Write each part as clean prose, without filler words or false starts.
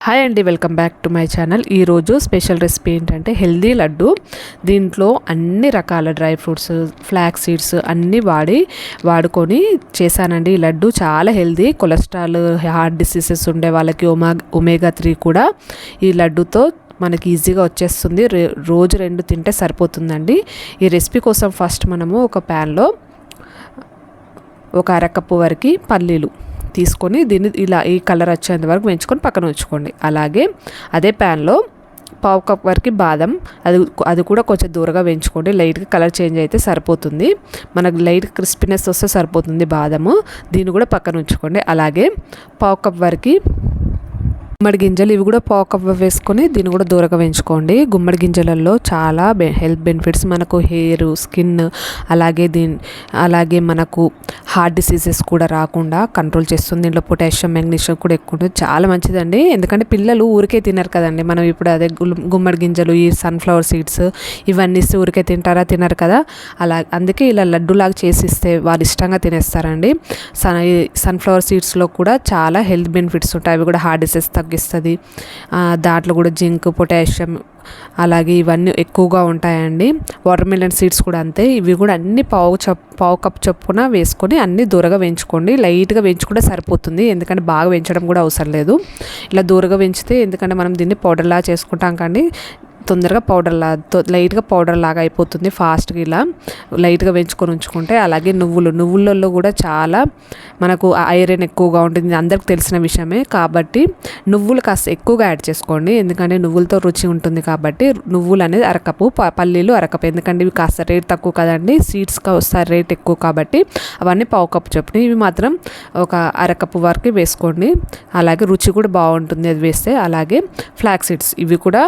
Hi అండి, welcome back to my channel. ఈరోజు special recipe ఏంటంటే హెల్దీ లడ్డు. దీంట్లో అన్ని రకాల డ్రై ఫ్రూట్స్, ఫ్లాక్స్ సీడ్స్ అన్నీ వాడుకొని చేశానండి. ఈ లడ్డు చాలా హెల్దీ. కొలెస్ట్రాల్, హార్ట్ డిసీజెస్ ఉండే వాళ్ళకి ఒమేగా 3 కూడా ఈ లడ్డుతో మనకి ఈజీగా వచ్చేస్తుంది. రోజు 2 తింటే సరిపోతుందండి. ఈ రెసిపీ కోసం ఫస్ట్ మనము ఒక ప్యాన్లో ఒక అరకప్పు వరకు పల్లీలు తీసుకొని దీన్ని ఇలా ఈ కలర్ వచ్చేంత వరకు వేయించుకొని పక్కన ఉంచుకోండి. అలాగే అదే ప్యాన్లో పావు కప్ వరకు బాదం, అది కూడా కొంచెం దూరంగా వేయించుకోండి. లైట్గా కలర్ చేంజ్ అయితే సరిపోతుంది. మనకు లైట్ క్రిస్పీనెస్ వస్తే సరిపోతుంది బాదము. దీన్ని కూడా పక్కన ఉంచుకోండి. అలాగే పావు కప్ వరకు గుమ్మడి గింజలు, ఇవి కూడా పావు కప్ వేసుకొని దీన్ని కూడా దూరంగా వేయించుకోండి. గుమ్మడి గింజలలో చాలా హెల్త్ బెనిఫిట్స్, మనకు హెయిర్, స్కిన్, అలాగే మనకు హార్ట్ డిసీజెస్ కూడా రాకుండా కంట్రోల్ చేస్తుంది. దీంట్లో పొటాషియం, మెగ్నీషియం కూడా ఎక్కువ ఉంటుంది. చాలా మంచిదండి. ఎందుకంటే పిల్లలు ఊరికే తినరు కదండి. మనం ఇప్పుడు అదే గుమ్మడి గింజలు, ఈ సన్ఫ్లవర్ సీడ్స్ ఇవన్నీ ఇస్తే ఊరికే తినరు కదా. అందుకే ఇలా లడ్డూలాగా చేసి ఇస్తే వాళ్ళు ఇష్టంగా తినేస్తారండి. సన్ఫ్లవర్ సీడ్స్లో కూడా చాలా హెల్త్ బెనిఫిట్స్ ఉంటాయి. అవి కూడా హార్ట్ డిసీజ్ తగ్గిస్తుంది. దాంట్లో కూడా జింక్, పొటాషియం అలాగే ఇవన్నీ ఎక్కువగా ఉంటాయండి. వాటర్ మిలన్ సీడ్స్ కూడా అంతే. ఇవి కూడా అన్ని పావు కప్ చొప్పున వేసుకొని అన్నీ దూరగా వేయించుకోండి. లైట్గా వేయించుకుంటే సరిపోతుంది. ఎందుకంటే బాగా వేయించడం కూడా అవసరం లేదు. ఇలా దూరగా వేయించితే, ఎందుకంటే మనం దీన్ని పౌడర్లా చేసుకుంటాం కానీ తొందరగా లైట్గా పౌడర్ లాగా అయిపోతుంది ఫాస్ట్గా. ఇలా లైట్గా వేయించుకొని ఉంచుకుంటే. అలాగే నువ్వులలో కూడా చాలా మనకు ఐరన్ ఎక్కువగా ఉంటుంది, అందరికి తెలిసిన విషయమే. కాబట్టి నువ్వులు కాస్త ఎక్కువగా యాడ్ చేసుకోండి. ఎందుకంటే నువ్వులతో రుచి ఉంటుంది కాబట్టి. నువ్వులు అనేది అరకప్పు, పల్లీలు అరకప్పు. ఎందుకంటే ఇవి కాస్త రేట్ తక్కువ కదండి, సీడ్స్ వస్తారు రేట్ ఎక్కువ కాబట్టి. అవన్నీ పావు కప్పు చొప్పున, ఇవి మాత్రం ఒక అరకప్పు వరకు వేసుకోండి. అలాగే రుచి కూడా బాగుంటుంది అది వేస్తే. అలాగే ఫ్లాక్స్ సీడ్స్, ఇవి కూడా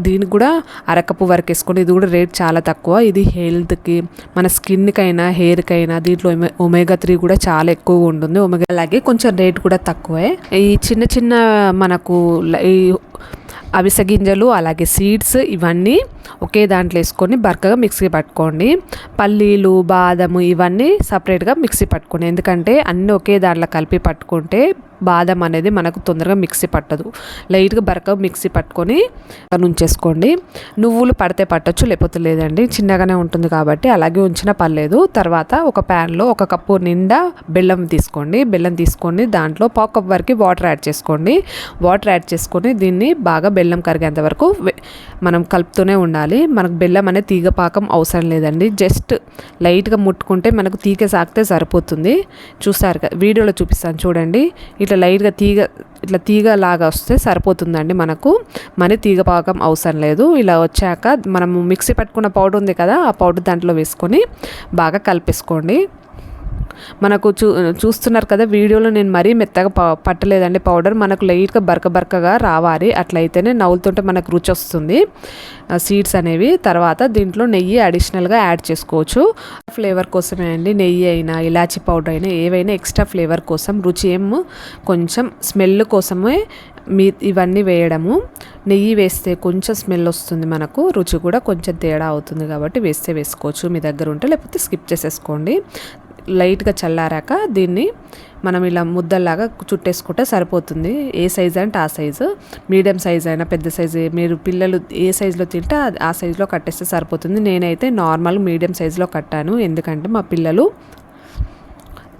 దీనికి కూడా అరకప్పు వరకు వేసుకోండి. ఇది కూడా రేట్ చాలా తక్కువ. ఇది హెల్త్కి, మన స్కిన్కైనా హెయిర్కైనా దీంట్లో ఒమేగా 3 కూడా చాలా ఎక్కువగా ఉంటుంది. అలాగే కొంచెం రేట్ కూడా తక్కువే. ఈ చిన్న మనకు ఈ అవిసె గింజలు, అలాగే సీడ్స్ ఇవన్నీ ఒకే దాంట్లో వేసుకొని బరకగా మిక్సీ పట్టుకోండి. పల్లీలు, బాదము ఇవన్నీ సపరేట్గా మిక్సీ పట్టుకోండి. ఎందుకంటే అన్నీ ఒకే దాంట్లో కలిపి పట్టుకుంటే బాదం అనేది మనకు తొందరగా మిక్సీ పట్టదు. లైట్గా బరకగా మిక్సీ పట్టుకొని ఉంచేసుకోండి. నువ్వులు పడితే పట్టొచ్చు, లేకపోతే లేదండి. చిన్నగానే ఉంటుంది కాబట్టి అలాగే ఉంచినా పర్లేదు. తర్వాత ఒక ప్యాన్లో 1 కప్పు నిండా బెల్లం తీసుకోండి. బెల్లం తీసుకొని దాంట్లో పావు కప్ వరకు వాటర్ యాడ్ చేసుకోండి. వాటర్ యాడ్ చేసుకొని దీన్ని బాగా బెల్లం కరిగేంత వరకు మనం కలుపుతూనే ఉండాలి. మనకు బెల్లం అనేది తీగ పాకం అవసరం లేదండి. జస్ట్ లైట్గా ముట్టుకుంటే మనకు తీగ సాగితే సరిపోతుంది. చూస్తారు కదా, వీడియోలో చూపిస్తాను చూడండి. ఇట్లా లైట్గా తీగ లాగా వస్తే సరిపోతుందండి. మనకు తీగ పాకం అవసరం లేదు. ఇలా వచ్చాక మనము మిక్సీ పట్టుకున్న పౌడర్ ఉంది కదా, ఆ పౌడర్ దాంట్లో వేసుకొని బాగా కలిపేసుకోండి. మనకు చూస్తున్నారు కదా వీడియోలో, నేను మరీ మెత్తగా పట్టలేదండి పౌడర్. మనకు లైట్గా బరకగా రావాలి. అట్లయితేనే నవ్వులుతుంటే మనకు రుచి వస్తుంది సీడ్స్ అనేవి. తర్వాత దీంట్లో నెయ్యి అడిషనల్గా యాడ్ చేసుకోవచ్చు. ఫ్లేవర్ కోసమే అండి. నెయ్యి అయినా, ఇలాచీ పౌడర్ అయినా, ఏవైనా ఎక్స్ట్రా ఫ్లేవర్ కోసం, రుచి కొంచెం స్మెల్ కోసమే ఇవన్నీ వేయడము. నెయ్యి వేస్తే కొంచెం స్మెల్ వస్తుంది, మనకు రుచి కూడా కొంచెం తేడా అవుతుంది. కాబట్టి వేసుకోవచ్చు మీ దగ్గర ఉంటే, లేకపోతే స్కిప్ చేసేసుకోండి. లైట్గా చల్లారాక దీన్ని మనం ఇలా ముద్దల్లాగా చుట్టేసుకుంటే సరిపోతుంది. ఏ సైజు అంటే ఆ సైజు, మీడియం సైజ్ అయినా పెద్ద సైజు, మీరు పిల్లలు ఏ సైజులో తింటే ఆ సైజులో కట్టేస్తే సరిపోతుంది. నేనైతే నార్మల్ మీడియం సైజులో కట్టాను. ఎందుకంటే మా పిల్లలు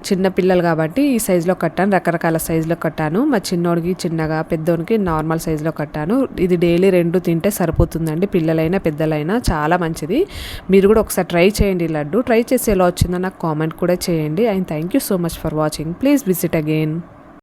చిన్న పిల్లలు కాబట్టి ఈ సైజులో కట్టాను. రకరకాల సైజులో కట్టాను. మా చిన్నోడికి చిన్నగా, పెద్దోడికి నార్మల్ సైజులో కట్టాను. ఇది డైలీ 2 తింటే సరిపోతుందండి. పిల్లలైనా పెద్దలైనా చాలా మంచిది. మీరు కూడా ఒకసారి ట్రై చేయండి లడ్డు. ట్రై చేసి ఎలా వచ్చిందో నాకు కామెంట్ కూడా చేయండి. And thank you so much for watching. Please visit again.